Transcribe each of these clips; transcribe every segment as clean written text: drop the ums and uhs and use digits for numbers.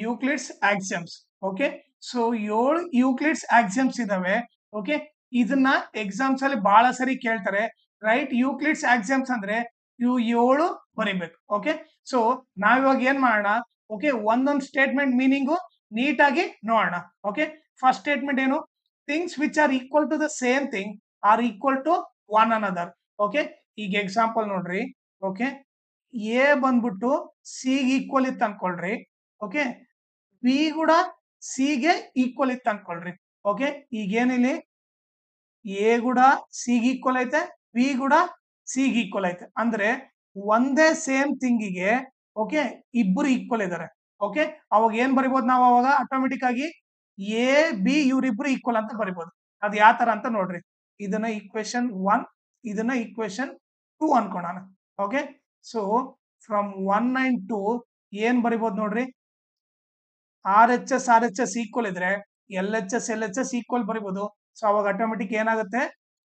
Euclid's axioms. Okay, so 7 Euclid's axioms ಇದಾವೆ. Okay, ಇದನ್ನ exams ಅಲ್ಲಿ ಬಹಳ ಸರಿ ಕೇಳ್ತಾರೆ. ರೈಟ್ ಯೂಕ್ಲಿಡ್ಸ್ ಆಕ್ಸಿಯಮ್ಸ್ ಅಂದ್ರೆ ಇವು 7 ಬರಿಬೇಕು. ಓಕೆ, ಸೊ ನಾವಿವಾಗ ಏನ್ ಮಾಡೋಣ, ಓಕೆ, ಒಂದೊಂದು ಸ್ಟೇಟ್ಮೆಂಟ್ ಮೀನಿಂಗು ನೀಟಾಗಿ ನೋಡೋಣ. ಓಕೆ, ಫಸ್ಟ್ ಸ್ಟೇಟ್ಮೆಂಟ್ ಏನು, things which are equal to the same thing are equal to one another. Okay, ಈಗ ಎಕ್ಸಾಂಪಲ್ ನೋಡ್ರಿ. ಓಕೆ, ಎ ಬಂದ್ಬಿಟ್ಟು ಸಿ ಈಕ್ವಲ್ ಇತ್ತು ಅನ್ಕೊಳ್ರಿ. ಓಕೆ, ಬಿ ಕೂಡ ಸಿ ಗೆ ಈಕ್ವಲ್ ಇತ್ತು ಅನ್ಕೊಳ್ರಿ. ಓಕೆ, ಈಗ ಏನಿಲ್ಲಿ ಎ ಕೂಡ ಸಿ ಈಕ್ವಲ್ ಐತೆ, ಬಿ ಕೂಡ ಸಿ ಈಕ್ವಲ್ ಐತೆ, ಅಂದ್ರೆ ಒಂದೇ ಸೇಮ್ ಥಿಂಗಿಗೆ ಓಕೆ ಇಬ್ಬರು ಈಕ್ವಲ್ ಇದಾರೆ. ಓಕೆ, ಅವಾಗ ಏನ್ ಬರಿಬಹುದು ನಾವು, ಅವಾಗ ಆಟೋಮೆಟಿಕ್ ಆಗಿ ಎ ಬಿ ಇವರಿಬ್ರು ಈಕ್ವಲ್ ಅಂತ ಬರಿಬಹುದು. ಅದ್ ಯಾವ ತರ ಅಂತ ನೋಡ್ರಿ. ಇದನ್ನ ಈಕ್ವೇಶನ್ 1, ಇದನ್ನ ಈಕ್ವೇಶನ್ 2 ಅನ್ಕೋಣ. ಓಕೆ, ಸೊ ಫ್ರಮ್ 1 and 2 ಏನ್ ಬರಿಬಹುದು ನೋಡ್ರಿ. ಆರ್ ಎಚ್ ಎಸ್ ಈಕ್ವಲ್ ಇದ್ರೆ ಎಲ್ ಎಚ್ ಎಸ್ ಈಕ್ವಲ್ ಬರಿಬಹುದು. ಸೊ ಅವಾಗ ಆಟೋಮೆಟಿಕ್ ಏನಾಗುತ್ತೆ,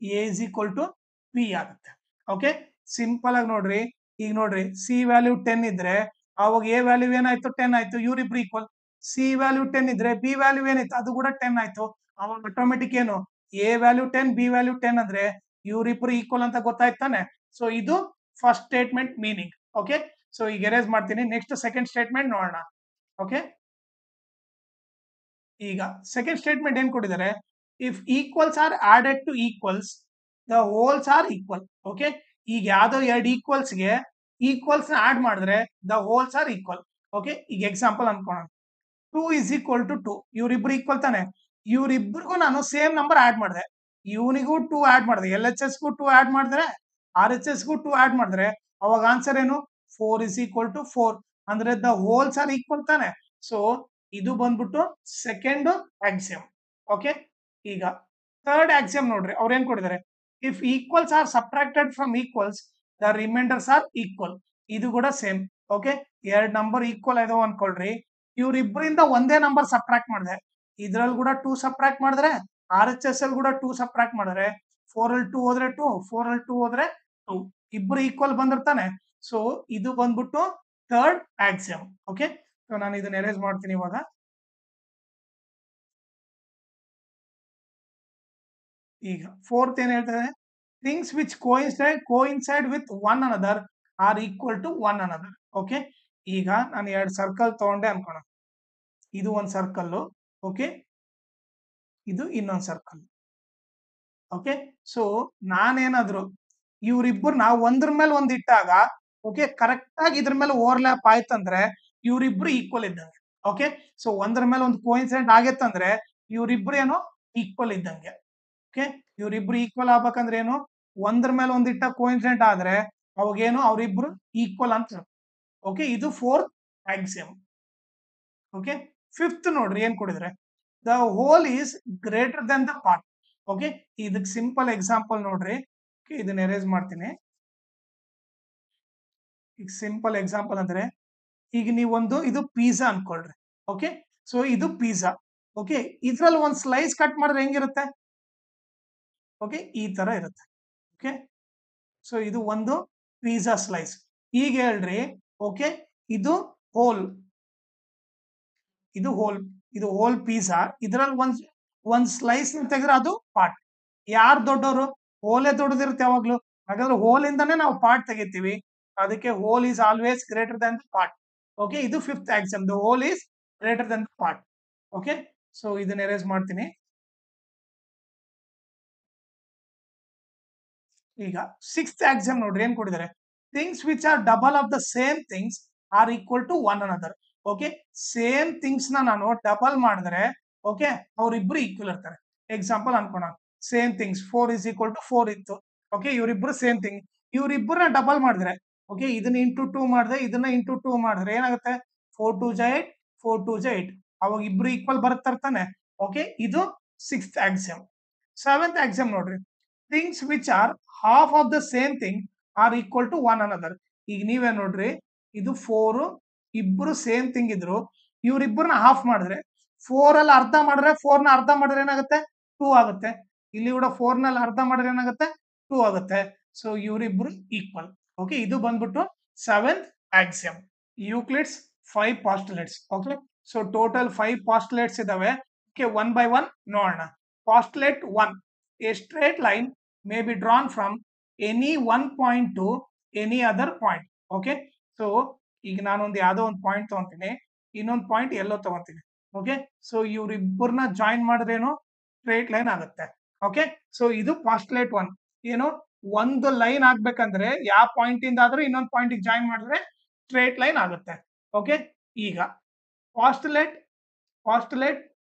A is equal to B ಆಗುತ್ತೆ. ಓಕೆ, ಸಿಂಪಲ್ ಆಗಿ ನೋಡ್ರಿ. ಈಗ ನೋಡ್ರಿ, ಸಿ ವ್ಯಾಲ್ಯೂ 10 ಇದ್ರೆ ಅವಾಗ ಎ ವ್ಯಾಲ್ಯೂ ಏನಾಯ್ತು, 10 ಆಯ್ತು, ಇವ್ರಿಬ್ರು ಈಕ್ವಲ್. ಸಿ ವ್ಯಾಲ್ಯೂ 10 ಇದ್ರೆ ಬಿ ವ್ಯಾಲ್ಯೂ ಏನಾಯ್ತು, ಅದು ಕೂಡ 10 ಆಯ್ತು. ಅವಾಗ ಆಟೋಮೆಟಿಕ್ ಏನು, ಎ ವ್ಯಾಲ್ಯೂ 10 ಬಿ ವ್ಯಾಲ್ಯೂ 10 ಅಂದ್ರೆ ಇವ್ರಿಬ್ರು ಈಕ್ವಲ್ ಅಂತ ಗೊತ್ತಾಯ್ತಾನೆ. ಸೊ ಇದು first statement meaning. Okay, so ಈಗ ಎರೇಸ್ ಮಾಡ್ತೀನಿ. ನೆಕ್ಸ್ಟ್ ಸೆಕೆಂಡ್ ಸ್ಟೇಟ್ಮೆಂಟ್ ನೋಡೋಣ. ಓಕೆ, ಈಗ ಸೆಕೆಂಡ್ ಸ್ಟೇಟ್ಮೆಂಟ್ ಏನ್ ಕೊಟ್ಟಿದ್ದಾರೆ, if equals are added to equals the wholes are equal. Okay, ಈಗ ಯಾವ್ದೋ ಎರಡು ಈಕ್ವಲ್ಸ್ಗೆ ಈಕ್ವಲ್ಸ್ ನ ಆಡ್ ಮಾಡಿದ್ರೆ the wholes are equal. Okay, ಈಗ ಎಕ್ಸಾಂಪಲ್ ಅನ್ಕೋಣ. 2 ಇಸ್ ಈಕ್ವಲ್ ಟು 2, ಇವ್ರಿಬ್ರು ಈಕ್ವಲ್ ತಾನೆ. ಇವ್ರಿಬ್ರಿಗೂ ನಾನು ಸೇಮ್ ನಂಬರ್ ಆಡ್ ಮಾಡಿದೆ. ಇವನಿಗೂ 2 ಆಡ್ ಮಾಡಿದೆ, ಎಲ್ ಎಚ್ ಎಸ್ ಗೂ 2 ಆಡ್ ಮಾಡಿದ್ರೆ, ಆರ್ ಎಚ್ ಎಸ್ ಗೂ 2 ಆಡ್ ಮಾಡಿದ್ರೆ ಅವಾಗ ಆನ್ಸರ್ ಏನು, 4 ಇಸ್ ಈಕ್ವಲ್ ಟು 4, ಅಂದ್ರೆ ದ ಹೋಲ್ಸ್ ಆರ್ ಈಕ್ವಲ್ ತಾನೆ. ಸೊ ಇದು ಬಂದ್ಬಿಟ್ಟು ಸೆಕೆಂಡ್ ಆಕ್ಸಿಯಮ್. ಓಕೆ, ಈಗ ಥರ್ಡ್ ಆಕ್ಸಿಯಮ್ ನೋಡ್ರಿ. ಅವ್ರು ಏನ್ ಕೊಟ್ಟಿದ್ದಾರೆ, if equals are subtracted from equals the remainders are equal. ಇದು ಕೂಡ ಸೇಮ್. ಓಕೆ, ಎರಡ್ ನಂಬರ್ ಈಕ್ವಲ್ ಇದಾವ ಅನ್ಕೊಳ್ರಿ. ಇವ್ರಿಬ್ರಿಂದ ಒಂದೇ ನಂಬರ್ ಸಬ್ಟ್ರಾಕ್ಟ್ ಮಾಡಿದೆ, ಇದ್ರಲ್ಲಿ ಕೂಡ 2 ಸಬ್ಟ್ರಾಕ್ಟ್ ಮಾಡಿದ್ರೆ, ಆರ್ ಎಚ್ ಎಸ್ ಅಲ್ಲಿ ಕೂಡ 2 ಸಬ್ಟ್ರಾಕ್ಟ್ ಮಾಡಿದ್ರೆ, 4 ಅಲ್ಲಿ 2 ಹೋದ್ರೆ 2, 4 ಅಲ್ಲಿ 2 ಹೋದ್ರೆ 2, ಇಬ್ರು ಈಕ್ವಲ್ ಬಂದಿರ್ತಾನೆ. ಸೊ ಇದು ಬಂದ್ಬಿಟ್ಟು ಥರ್ಡ್ ಆಕ್ಸಿಯಮ್. ಓಕೆ, ಸೊ ನಾನು ಇದನ್ನ ಎರೇಸ್ ಮಾಡ್ತೀನಿ ಇವಾಗ. ಈಗ ಫೋರ್ತ್ ಏನ್ ಹೇಳ್ತಾರೆ, things which coincide with one another are equal to one another. Okay, ಈಗ ನಾನು ಎರಡು ಸರ್ಕಲ್ ತಗೊಂಡೆ ಅನ್ಕೋಣ. ಇದು ಒಂದು ಸರ್ಕಲ್. ಓಕೆ, ಇದು ಇನ್ನೊಂದು ಸರ್ಕಲ್. ಓಕೆ, ಸೊ ನಾನೇನಾದ್ರು ಇವ್ರಿಬ್ಬರು ನಾವು ಒಂದ್ರ ಮೇಲೆ ಒಂದ್ ಇಟ್ಟಾಗ ಓಕೆ ಕರೆಕ್ಟ್ ಆಗಿ ಇದ್ರ ಮೇಲೆ ಓವರ್ಲ್ಯಾಪ್ ಆಯ್ತಂದ್ರೆ ಇವ್ರಿಬ್ರು ಈಕ್ವಲ್ ಇದ್ದಂಗೆ. ಓಕೆ, ಸೊ ಒಂದ್ರ ಮೇಲೆ ಒಂದು ಕೋಇನ್ಸಿಡೆಂಟ್ ಆಗೈತಂದ್ರೆ ಇವ್ರಿಬ್ರು ಏನೋ ಈಕ್ವಲ್ ಇದ್ದಂಗೆ. ಓಕೆ, ಇವ್ರಿಬ್ರು ಈಕ್ವಲ್ ಆಗ್ಬೇಕಂದ್ರೆ ಏನು, ಒಂದ್ರ ಮೇಲೆ ಒಂದಿಟ್ಟ ಕೋಇನ್ಸಿಡೆಂಟ್ ಆದ್ರೆ ಅವಾಗೇನು ಅವ್ರಿಬ್ರು ಈಕ್ವಲ್ ಅಂತ. ಓಕೆ, ಇದು ಫೋರ್ತ್ ಆಕ್ಸಿಯಮ್. ಓಕೆ, ಫಿಫ್ತ್ ನೋಡ್ರಿ ಏನ್ ಕೊಡಿದ್ರೆ, the whole is greater than the part. Okay, ಇದಕ್ಕೆ ಸಿಂಪಲ್ ಎಕ್ಸಾಂಪಲ್ ನೋಡ್ರಿ. ಇದನ್ನ ಎರೇಸ್ ಮಾಡ್ತೀನಿ. ಈಗ ಸಿಂಪಲ್ ಎಕ್ಸಾಂಪಲ್ ಅಂದ್ರೆ, ಈಗ ನೀವೊಂದು ಇದು ಪಿಜ್ಜಾ ಅನ್ಕೊಳ್ರಿ. ಓಕೆ, ಸೊ ಇದು ಪಿಜ್ಜಾ. ಓಕೆ, ಇದ್ರಲ್ಲಿ ಒಂದು ಸ್ಲೈಸ್ ಕಟ್ ಮಾಡಿದ್ರೆ ಹೆಂಗಿರುತ್ತೆ, ಓಕೆ ಈ ತರ ಇರುತ್ತೆ. ಓಕೆ, ಸೊ ಇದು ಒಂದು ಪಿಜ್ಜಾ ಸ್ಲೈಸ್. ಈಗ ಹೇಳ್ರಿ, ಓಕೆ ಇದು ಹೋಲ್, ಇದು ಹೋಲ್, ಇದು ಹೋಲ್ ಪಿಜ್ಜಾ. ಇದ್ರಲ್ಲಿ ಒಂದ್ ಸ್ಲೈಸ್ ತೆಗೆದ್ರೆ ಅದು ಪಾರ್ಟ್. ಯಾರು ದೊಡ್ಡವರು, ಹೋಲೇ ದೊಡ್ಡದಿರುತ್ತೆ ಯಾವಾಗ್ಲೂ. ಹಾಗಾದ್ರೆ ಹೋಲ್ ಇಂದಾನೆ ನಾವು ಪಾರ್ಟ್ ತೆಗಿತೀವಿ. ಅದಕ್ಕೆ whole is always greater than the part. Okay, ಇದು fifth axiom, the whole is greater than the part. Okay, so ಇದನ್ನ ಎರೇಸ್ ಮಾಡ್ತೀನಿ. ಈಗ ಸಿಕ್ಸ್ತ್ ಆಕ್ಸಿಯಮ್ ನೋಡ್ರಿ ಏನ್ ಕೊಟ್ಟಿದ್ದಾರೆ, things which are double of the same things are equal to one another. Okay, same things ನ ನಾನು double ಮಾಡಿದ್ರೆ okay ಅವ್ರಿಬ್ರು ಈಕ್ವಲ್ ಇರ್ತಾರೆ. ಎಕ್ಸಾಂಪಲ್ ಅನ್ಕೋಣ, same things 4 is equal to 4 ಇತ್ತು. ಓಕೆ, ಇವರಿಬ್ರು ಸೇಮ್ ಥಿಂಗ್, ಇವ್ರಿಬ್ರನ್ನ ಡಬಲ್ ಮಾಡಿದ್ರೆ ಓಕೆ ಇದನ್ನ ಇಂಟು 2 ಮಾಡಿದ್ರೆ, ಇದನ್ನ ಇಂಟು 2 ಮಾಡಿದ್ರೆ ಏನಾಗುತ್ತೆ, 4 2 ಜ 8, 4 2 ಜ 8, ಅವಾಗ ಇಬ್ರು ಈಕ್ವಲ್ ಬರುತ್ತಿರ್ತಾನೆ. ಓಕೆ, ಇದು ಸಿಕ್ಸ್ತ್ ಆಕ್ಸಿಯಮ್. ಸೆವೆಂತ್ ಆಕ್ಸಿಯಮ್ ನೋಡ್ರಿ, things which are half of the same thing are equal to one another. ಈಗ ನೀವೇ ನೋಡ್ರಿ, ಇದು 4, ಇಬ್ರು ಸೇಮ್ ಥಿಂಗ್ ಇದ್ರು, ಇವ್ರಿಬ್ಬರನ್ನ ಹಾಫ್ ಮಾಡಿದ್ರೆ, 4 ಅಲ್ಲಿ ಅರ್ಧ ಮಾಡಿದ್ರೆ, 4 ನ ಅರ್ಧ ಮಾಡಿದ್ರೆ ಏನಾಗುತ್ತೆ, 2 ಆಗುತ್ತೆ. ಇಲ್ಲಿ ಕೂಡ 4 ನಲ್ಲಿ ಅರ್ಧ ಮಾಡಿದ್ರೆ ಏನಾಗುತ್ತೆ, 2 ಆಗುತ್ತೆ. ಸೊ ಇವರಿಬ್ರು ಈಕ್ವಲ್. ಓಕೆ, ಇದು ಬಂದ್ಬಿಟ್ಟು seventh axiom, Euclid's 5 postulates. Okay, so total 5 postulates ಇದಾವೆ. ಓಕೆ, ಒನ್ ಬೈ ಒನ್ ನೋಡೋಣ. Postulate 1, a straight line may be drawn from any one point to any other point. Okay, so ಈಗ ನಾನೊಂದು ಯಾವುದೋ ಒಂದು point ತಗೊಂತೀನಿ, ಇನ್ನೊಂದು ಪಾಯಿಂಟ್ ಎಲ್ಲೋ ತಗೊಂತೀನಿ. ಓಕೆ, ಸೊ ಇವ್ರಿಬ್ಬರನ್ನ ಜಾಯಿನ್ ಮಾಡಿದ್ರೇನು ಸ್ಟ್ರೇಟ್ ಲೈನ್ ಆಗುತ್ತೆ. ಓಕೆ, ಸೊ ಇದು ಪಾಸ್ಟುಲೇಟ್ 1. ಏನು, ಒಂದು ಲೈನ್ ಆಗ್ಬೇಕಂದ್ರೆ ಯಾವ ಪಾಯಿಂಟ್ ಇಂದ ಆದ್ರೂ ಇನ್ನೊಂದು ಪಾಯಿಂಟ್ ಜಾಯಿನ್ ಮಾಡಿದ್ರೆ ಸ್ಟ್ರೇಟ್ ಲೈನ್ ಆಗುತ್ತೆ. ಓಕೆ, ಈಗ ಪಾಸ್ಟುಲೇಟ್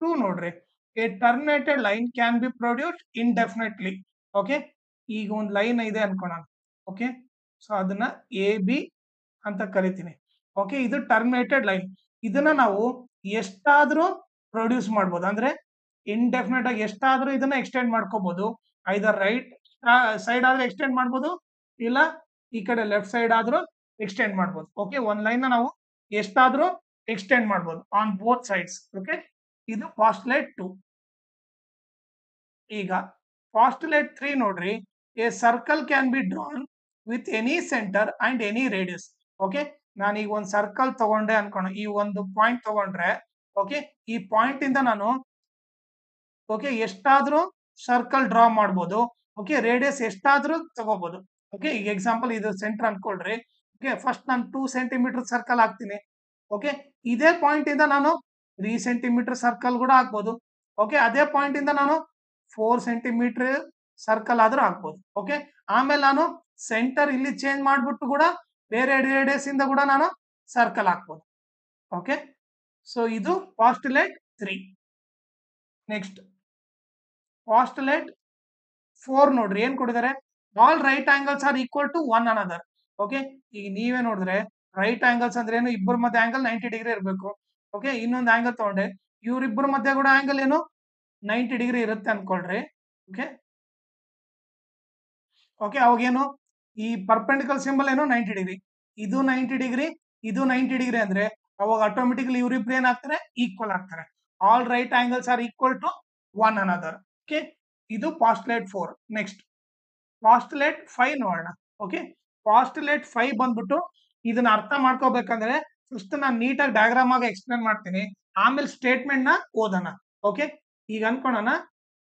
2 ನೋಡ್ರಿ, a terminated line can be produced indefinitely. Okay, ಈಗ ಒಂದು ಲೈನ್ ಇದೆ ಅನ್ಕೋಣ. ಓಕೆ, ಸೊ ಅದನ್ನ ಎ ಬಿ ಅಂತ ಕರಿತೀನಿ. ಓಕೆ, ಇದು ಟರ್ಮಿನೇಟೆಡ್ ಲೈನ್. ಇದನ್ನ ನಾವು ಎಷ್ಟಾದ್ರೂ ಪ್ರೊಡ್ಯೂಸ್ ಮಾಡ್ಬೋದು, ಅಂದ್ರೆ ಇಂಡೆಫಿನೆಟ್ ಆಗಿ ಎಷ್ಟಾದ್ರೂ ಇದನ್ನ ಎಕ್ಸ್ಟೆಂಡ್ ಮಾಡ್ಕೋಬಹುದು. ಐದರ್ ರೈಟ್ ಸೈಡ್ ಆದ್ರೂ ಎಕ್ಸ್ಟೆಂಡ್ ಮಾಡ್ಬೋದು, ಇಲ್ಲ ಈ ಕಡೆ ಲೆಫ್ಟ್ ಸೈಡ್ ಆದ್ರೂ ಎಕ್ಸ್ಟೆಂಡ್ ಮಾಡ್ಬೋದು. ಓಕೆ, ಒಂದ್ ಲೈನ್ ನಾವು ಎಷ್ಟಾದ್ರೂ ಎಕ್ಸ್ಟೆಂಡ್ ಮಾಡ್ಬೋದು ಆನ್ ಬೋತ್ ಸೈಡ್ಸ್. ಓಕೆ, ಇದು ಪಾಸ್ಟುಲೇಟ್ 2. ಈಗ ಪಾಸ್ಟುಲೇಟ್ 3 ನೋಡ್ರಿ, A circle can be drawn with any centre and any radius. Okay, ನಾನು ಈಗ ಒಂದು ಸರ್ಕಲ್ ತಗೊಂಡೆ ಅನ್ಕೋಣ, ಈ ಒಂದು ಪಾಯಿಂಟ್ ತಗೊಂಡ್ರೆ, ಓಕೆ, ಈ ಪಾಯಿಂಟ್ ಇಂದ ನಾನು ಓಕೆ ಎಷ್ಟಾದ್ರೂ ಸರ್ಕಲ್ ಡ್ರಾ ಮಾಡ್ಬೋದು. ಓಕೆ, ರೇಡಿಯಸ್ ಎಷ್ಟಾದ್ರೂ ತಗೋಬಹುದು. ಓಕೆ, ಈಗ ಎಕ್ಸಾಂಪಲ್ ಇದು ಸೆಂಟರ್ ಅನ್ಕೊಳ್ರಿ. ಓಕೆ, ಫಸ್ಟ್ ನಾನು 2 ಸೆಂಟಿಮೀಟರ್ ಸರ್ಕಲ್ ಹಾಕ್ತೀನಿ. ಓಕೆ, ಇದೇ ಪಾಯಿಂಟ್ ಇಂದ ನಾನು 3 ಸೆಂಟಿಮೀಟರ್ ಸರ್ಕಲ್ ಕೂಡ ಹಾಕ್ಬೋದು. ಓಕೆ, ಅದೇ ಪಾಯಿಂಟ್ ಇಂದ ನಾನು 4 ಸೆಂಟಿಮೀಟರ್ ಸರ್ಕಲ್ ಆದ್ರೂ ಹಾಕ್ಬೋದು. ಓಕೆ, ಆಮೇಲೆ ನಾನು ಸೆಂಟರ್ ಇಲ್ಲಿ ಚೇಂಜ್ ಮಾಡ್ಬಿಟ್ಟು ಕೂಡ ಬೇರೆ ರೇಡಿಯಸ್ ಇಂದ ಕೂಡ ನಾನು ಸರ್ಕಲ್ ಹಾಕ್ಬೋದು. ಓಕೆ, ಸೊ ಇದು ಪಾಸ್ಟುಲೇಟ್ 3. ನೆಕ್ಸ್ಟ್ ಪಾಸ್ಟುಲೇಟ್ 4 ನೋಡ್ರಿ, ಏನ್ ಕೊಟ್ಟಿದ್ದಾರೆ, all right angles are equal to one another. Okay, ಈಗ ನೀವೇ ನೋಡಿದ್ರೆ ರೈಟ್ ಆಂಗಲ್ಸ್ ಅಂದ್ರೆ ಏನು, ಇಬ್ಬರ ಮಧ್ಯೆ ಆಂಗಲ್ 90 ಡಿಗ್ರಿ ಇರಬೇಕು. ಓಕೆ, ಇನ್ನೊಂದು ಆಂಗಲ್ ತಗೊಂಡೆ, ಇವ್ರಿಬ್ಬರ ಮಧ್ಯೆ ಕೂಡ ಆಂಗಲ್ ಏನು 90 ಡಿಗ್ರಿ ಇರುತ್ತೆ ಅನ್ಕೊಳ್ರಿ. ಓಕೆ, ಓಕೆ, ಅವಾಗೇನು ಈ ಪರ್ಪೆಂಡಿಕಲ್ ಸಿಂಬಲ್ ಏನು 90 ಡಿಗ್ರಿ, ಇದು 90 ಡಿಗ್ರಿ, ಇದು 90 ಡಿಗ್ರಿ ಅಂದ್ರೆ ಅವಾಗ ಆಟೋಮೆಟಿಕಲಿ ಇವರಿಬ್ರು ಏನಾಗ್ತಾರೆ, ಈಕ್ವಲ್ ಆಗ್ತಾರೆ. All right angles are equal to one another. Okay, ಇದು ಪಾಸ್ಟುಲೇಟ್ 4. ನೆಕ್ಸ್ಟ್ ಪಾಸ್ಟುಲೇಟ್ 5 ನೋಡೋಣ. ಓಕೆ, ಪಾಸ್ಟುಲೇಟ್ 5 ಬಂದ್ಬಿಟ್ಟು ಇದನ್ನ ಅರ್ಥ ಮಾಡ್ಕೋಬೇಕಂದ್ರೆ ಫಸ್ಟ್ ನಾನು ನೀಟಾಗಿ ಡಯಾಗ್ರಾಮ್ ಆಗಿ ಎಕ್ಸ್ಪ್ಲೇನ್ ಮಾಡ್ತೀನಿ, ಆಮೇಲೆ ಸ್ಟೇಟ್ಮೆಂಟ್ ನ ಓದೋಣ. ಓಕೆ, ಈಗ ಅನ್ಕೋಣ,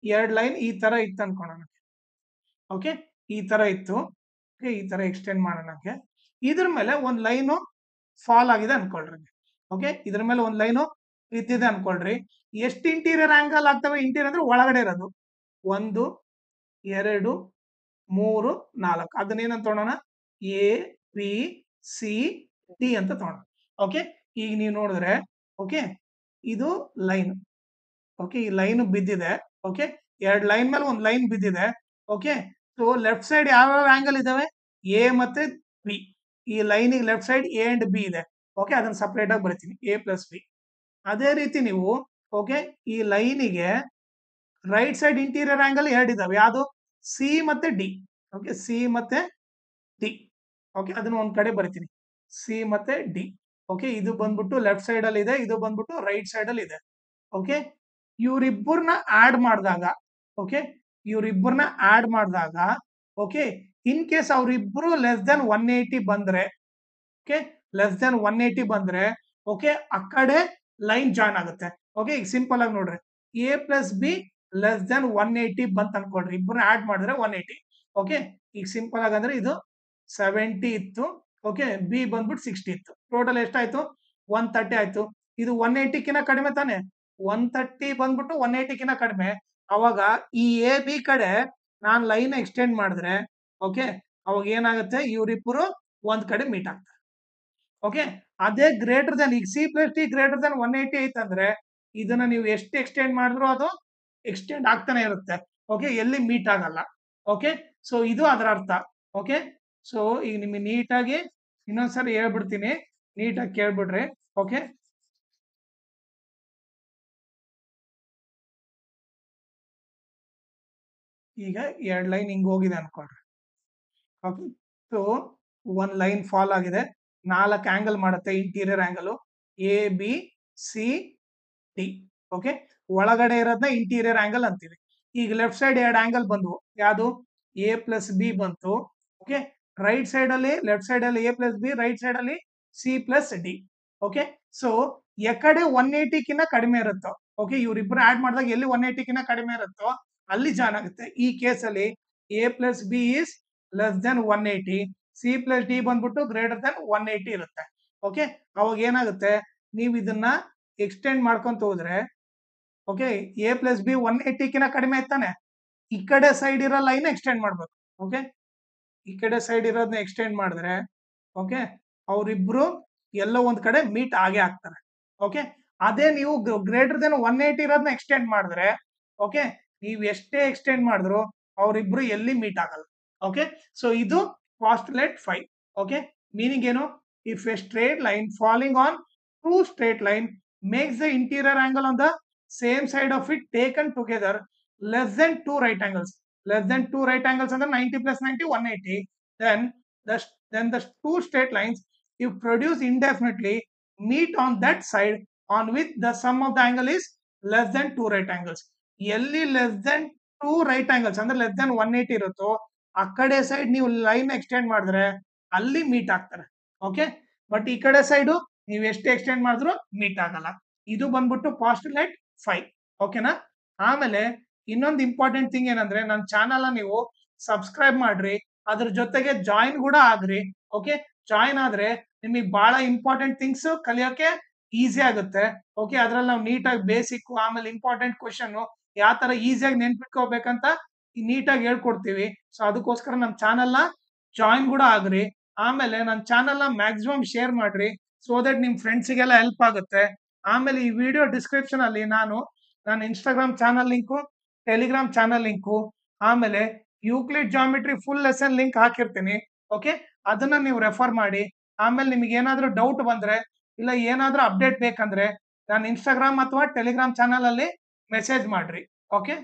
2 ಲೈನ್ ಈ ತರ ಇತ್ತು ಅನ್ಕೋಣ. ಓಕೆ, ಈ ತರ ಇತ್ತು. ಓಕೆ, ಈ ತರ ಎಕ್ಸ್ಟೆಂಡ್ ಮಾಡೋಣ. ಇದ್ರ ಮೇಲೆ ಒಂದು ಲೈನು ಫಾಲ್ ಆಗಿದೆ ಅನ್ಕೊಳ್ರಿ. ಓಕೆ, ಇದ್ರ ಮೇಲೆ ಒಂದು ಲೈನು ಇದ್ದಿದೆ ಅನ್ಕೊಳ್ರಿ. ಎಷ್ಟು ಇಂಟೀರಿಯರ್ ಆಂಗಲ್ ಆಗ್ತವೆ, ಇಂಟೀರಿಯರ್ ಅಂದ್ರೆ ಒಳಗಡೆ ಇರೋದು, 1 2 3 4. ಅದನ್ನೇನಂತ ತಗೊಳ್ಳೋಣ, ಎ ಬಿ ಸಿ ಡಿ ಅಂತ ತಗೊಳ್ಳೋಣ. ಓಕೆ, ಈಗ ನೀವು ನೋಡಿದ್ರೆ ಓಕೆ ಇದು ಲೈನ್. ಓಕೆ, ಈ ಲೈನ್ ಬಿದ್ದಿದೆ. ಓಕೆ, 2 ಲೈನ್ ಮೇಲೆ ಒಂದು ಲೈನ್ ಬಿದ್ದಿದೆ. ಓಕೆ, ಸೊ ಲೆಫ್ಟ್ ಸೈಡ್ ಯಾವ ಆಂಗಲ್ ಇದಾವೆ, ಎ ಮತ್ತೆ ಬಿ. ಈ ಲೈನಿಗೆ left side A and B ಇದೆ. ಓಕೆ, ಅದನ್ನ ಸಪರೇಟ್ ಆಗಿ ಬರಿತೀನಿ, ಎ ಪ್ಲಸ್ ಬಿ. ಅದೇ ರೀತಿ ನೀವು ಓಕೆ ಈ ಲೈನಿಗೆ ರೈಟ್ ಸೈಡ್ ಇಂಟೀರಿಯರ್ ಆಂಗಲ್ 2 ಇದಾವೆ, ಯಾವುದು ಸಿ ಮತ್ತೆ ಡಿ. ಓಕೆ, ಸಿ ಮತ್ತೆ ಡಿ. ಓಕೆ, ಅದನ್ನ ಒಂದ್ ಕಡೆ ಬರಿತೀನಿ, ಸಿ ಮತ್ತೆ ಡಿ. ಓಕೆ, ಇದು ಬಂದ್ಬಿಟ್ಟು ಲೆಫ್ಟ್ ಸೈಡ್ ಅಲ್ಲಿ ಇದೆ, ಇದು ಬಂದ್ಬಿಟ್ಟು ರೈಟ್ ಸೈಡ್ ಅಲ್ಲಿ ಇದೆ. ಓಕೆ, ಇವ್ರಿಬ್ಬರನ್ನ ಆಡ್ ಮಾಡಿದಾಗ ಓಕೆ ಇವ್ರಿಬ್ಬರನ್ನ ಆಡ್ ಮಾಡಿದಾಗ ಓಕೆ ಇನ್ ಕೇಸ್ ಅವ್ರಿಬ್ರು ಲೆಸ್ ದೆನ್ 180 ಬಂದ್ರೆ ಓಕೆ ಲೆಸ್ ದೆನ್ 180 ಬಂದ್ರೆ ಓಕೆ ಆ ಕಡೆ ಲೈನ್ ಜಾಯ್ನ್ ಆಗುತ್ತೆ. ಓಕೆ, ಈಗ ಸಿಂಪಲ್ ಆಗಿ ನೋಡ್ರಿ, A plus be less than 180 ಬಂತ ಅನ್ಕೊಳ್ರಿ, ಇಬ್ಬರನ್ನ ಆಡ್ ಮಾಡಿದ್ರೆ 180. ಓಕೆ, ಈಗ ಸಿಂಪಲ್ ಆಗಿ ಅಂದ್ರೆ ಇದು 70 ಇತ್ತು. ಓಕೆ, ಬಿ ಬಂದ್ಬಿಟ್ಟು 60 ಇತ್ತು. ಟೋಟಲ್ ಎಷ್ಟಾಯ್ತು, 130 ಆಯ್ತು. ಇದು 180 ಕಿಂತ ಕಡಿಮೆ ತಾನೆ, 130 ಬಂದ್ಬಿಟ್ಟು 180 ಕಿಂತ ಕಡಿಮೆ. ಅವಾಗ ಈ ಎ ಬಿ ಕಡೆ ನಾನು ಲೈನ್ ಎಕ್ಸ್ಟೆಂಡ್ ಮಾಡಿದ್ರೆ ಓಕೆ ಅವಾಗ ಏನಾಗುತ್ತೆ, ಇವರಿಬ್ಬರು ಒಂದ್ ಕಡೆ ಮೀಟ್ ಆಗ್ತಾರೆ. ಓಕೆ, ಅದೇ ಗ್ರೇಟರ್ ದನ್ ಈಗ C plus T greater than 180 ಐತಂದ್ರೆ ಇದನ್ನ ನೀವು ಎಷ್ಟು ಎಕ್ಸ್ಟೆಂಡ್ ಮಾಡಿದ್ರು ಅದು ಎಕ್ಸ್ಟೆಂಡ್ ಆಗ್ತಾನೆ ಇರುತ್ತೆ. ಓಕೆ, ಎಲ್ಲಿ ಮೀಟ್ ಆಗಲ್ಲ. ಓಕೆ, ಸೊ ಇದು ಅದರ ಅರ್ಥ. ಓಕೆ, ಸೊ ಈಗ ನಿಮಗೆ ನೀಟಾಗಿ ಇನ್ನೊಂದ್ಸರಿ ಹೇಳ್ಬಿಡ್ತೀನಿ, ನೀಟಾಗಿ ಕೇಳ್ಬಿಡ್ರಿ. ಓಕೆ, ಈಗ 2 ಲೈನ್ ಹಿಂಗ್ ಹೋಗಿದೆ ಅನ್ಕೊಳ್ರಿ. ಓಕೆ, ಸೊ ಒಂದ್ ಲೈನ್ ಫಾಲ್ ಆಗಿದೆ, 4 ಆಂಗಲ್ ಮಾಡುತ್ತೆ interior angle A B C D. Okay, ಒಳಗಡೆ ಇರೋದನ್ನ ಇಂಟೀರಿಯರ್ ಆಂಗಲ್ ಅಂತೀವಿ. ಈಗ ಲೆಫ್ಟ್ ಸೈಡ್ 2 ಆಂಗಲ್ ಬಂದ್ವು, ಯಾವುದು ಎ ಪ್ಲಸ್ ಬಿ ಬಂತು. ಓಕೆ, ರೈಟ್ ಸೈಡ್ ಅಲ್ಲಿ ಲೆಫ್ಟ್ ಸೈಡ್ ಅಲ್ಲಿ A plus B, right side ಅಲ್ಲಿ C plus D. Okay, so ಎಕಡೆ 180 ಕಿನ್ನ ಕಡಿಮೆ ಇರುತ್ತೋ, ಓಕೆ, ಇವ್ರಿಬ್ರು ಆಡ್ ಮಾಡಿದಾಗ ಎಲ್ಲಿ 180 ಕಿನ್ನ ಕಡಿಮೆ ಇರುತ್ತೋ ಅಲ್ಲಿ ಜಾನ್ ಆಗುತ್ತೆ. ಈ ಕೇಸಲ್ಲಿ a plus B is less than 180, C plus D ಬಂದ್ಬಿಟ್ಟು ಗ್ರೇಟರ್ ದೆನ್ 180 ಇರುತ್ತೆ. ಓಕೆ, ಅವಾಗ ಏನಾಗುತ್ತೆ, ನೀವು ಇದನ್ನ ಎಕ್ಸ್ಟೆಂಡ್ ಮಾಡ್ಕೊಂತ ಹೋದ್ರೆ, ಓಕೆ, a ಪ್ಲಸ್ ಬಿ 180 ಕಿನ್ನ ಕಡಿಮೆ ಇತ್ತಾನೆ, ಈ ಕಡೆ ಸೈಡ್ ಇರೋ ಲೈನ್ ಎಕ್ಸ್ಟೆಂಡ್ ಮಾಡ್ಬೇಕು. ಓಕೆ, ಈ ಕಡೆ ಸೈಡ್ ಇರೋದನ್ನ ಎಕ್ಸ್ಟೆಂಡ್ ಮಾಡಿದ್ರೆ, ಓಕೆ, ಅವರಿಬ್ರು ಎಲ್ಲೋ ಒಂದ್ ಕಡೆ ಮೀಟ್ ಆಗೇ ಆಗ್ತಾರೆ. ಓಕೆ, ಅದೇ ನೀವು ಗ್ರೇಟರ್ ದೆನ್ 180 ಇರೋದನ್ನ ಎಕ್ಸ್ಟೆಂಡ್ ಮಾಡಿದ್ರೆ, ಓಕೆ, ನೀವು ಎಷ್ಟೇ ಎಕ್ಸ್ಟೆಂಡ್ ಮಾಡಿದ್ರು ಅವರಿಬ್ರು ಎಲ್ಲಿ ಮೀಟ್ ಆಗಲ್ಲ. ಓಕೆ, ಸೊ ಇದು ಪಾಸ್ಟುಲೇಟ್ 5. ಓಕೆ, ಮೀನಿಂಗ್ ಏನು, if A straight line falling on two straight line makes the interior angle on the same side of it taken together less than 2 right angles. Less than 2 right angles ಅಂದ್ರೆ 90 plus 90 180. then the two straight lines if produced indefinitely meet on that side on which the sum of the angle is less than 2 right angles. ಎಲ್ಲಿ less than 2 right angles ಅಂದ್ರೆ less than 180 ಇರುತ್ತೋ ಆ ಕಡೆ side ನೀವು line extend ಮಾಡಿದ್ರೆ ಅಲ್ಲಿ meet ಆಗ್ತಾರೆ. Okay, but ಈ ಕಡೆ ಸೈಡು ನೀವು ಎಷ್ಟು ಎಕ್ಸ್ಟೆಂಡ್ ಮಾಡಿದ್ರು ಮೀಟ್ ಆಗಲ್ಲ. ಇದು ಬಂದ್ಬಿಟ್ಟು ಪಾಸ್ಟುಲೇಟ್ 5. ಓಕೆನಾ. ಆಮೇಲೆ ಇನ್ನೊಂದು ಇಂಪಾರ್ಟೆಂಟ್ ಥಿಂಗ್ ಏನಂದ್ರೆ, ನನ್ನ ಚಾನಲ್ ನೀವು ಸಬ್ಸ್ಕ್ರೈಬ್ ಮಾಡ್ರಿ, ಅದ್ರ ಜೊತೆಗೆ ಜಾಯಿನ್ ಕೂಡ ಆಗ್ರಿ. ಓಕೆ, ಜಾಯಿನ್ ಆದ್ರೆ ನಿಮಗೆ ಬಹಳ ಇಂಪಾರ್ಟೆಂಟ್ ಥಿಂಗ್ಸ್ ಕಲಿಯೋಕೆ ಈಸಿ ಆಗುತ್ತೆ. ಓಕೆ, ಅದ್ರಲ್ಲಿ ನಾವು ನೀಟಾಗಿ ಬೇಸಿಕ್ ಆಮೇಲೆ ಇಂಪಾರ್ಟೆಂಟ್ ಕ್ವಶನ್ ಯಾವ ತರ ಈಸಿಯಾಗಿ ನೆನ್ಪಿಟ್ಕೋಬೇಕಂತ ನೀಟಾಗಿ ಹೇಳ್ಕೊಡ್ತೀವಿ. ಸೊ ಅದಕ್ಕೋಸ್ಕರ ನಮ್ಮ ಚಾನಲ್ನ ಜಾಯಿನ್ ಕೂಡ ಆಗ್ರಿ. ಆಮೇಲೆ ನನ್ನ ಚಾನಲ್ನ ಮ್ಯಾಕ್ಸಿಮಮ್ ಶೇರ್ ಮಾಡ್ರಿ, ಸೊ ದಟ್ ನಿಮ್ ಫ್ರೆಂಡ್ಸಿಗೆಲ್ಲ ಹೆಲ್ಪ್ ಆಗುತ್ತೆ. ಆಮೇಲೆ ಈ ವಿಡಿಯೋ ಡಿಸ್ಕ್ರಿಪ್ಷನ್ ಅಲ್ಲಿ ನನ್ನ Instagram channel link, Telegram channel link, ಆಮೇಲೆ Euclid geometry full lesson link ಹಾಕಿರ್ತೀನಿ. ಓಕೆ, ಅದನ್ನ ನೀವು ರೆಫರ್ ಮಾಡಿ. ಆಮೇಲೆ ನಿಮಗೆ ಏನಾದ್ರೂ ಡೌಟ್ ಬಂದ್ರೆ ಇಲ್ಲ ಏನಾದ್ರೂ ಅಪ್ಡೇಟ್ ಬೇಕಂದ್ರೆ ನಾನು ಇನ್ಸ್ಟಾಗ್ರಾಮ್ ಅಥವಾ ಟೆಲಿಗ್ರಾಮ್ ಚಾನಲ್ ಅಲ್ಲಿ ಮೆಸೇಜ್ ಮಾಡ್ರಿ. ಓಕೆ.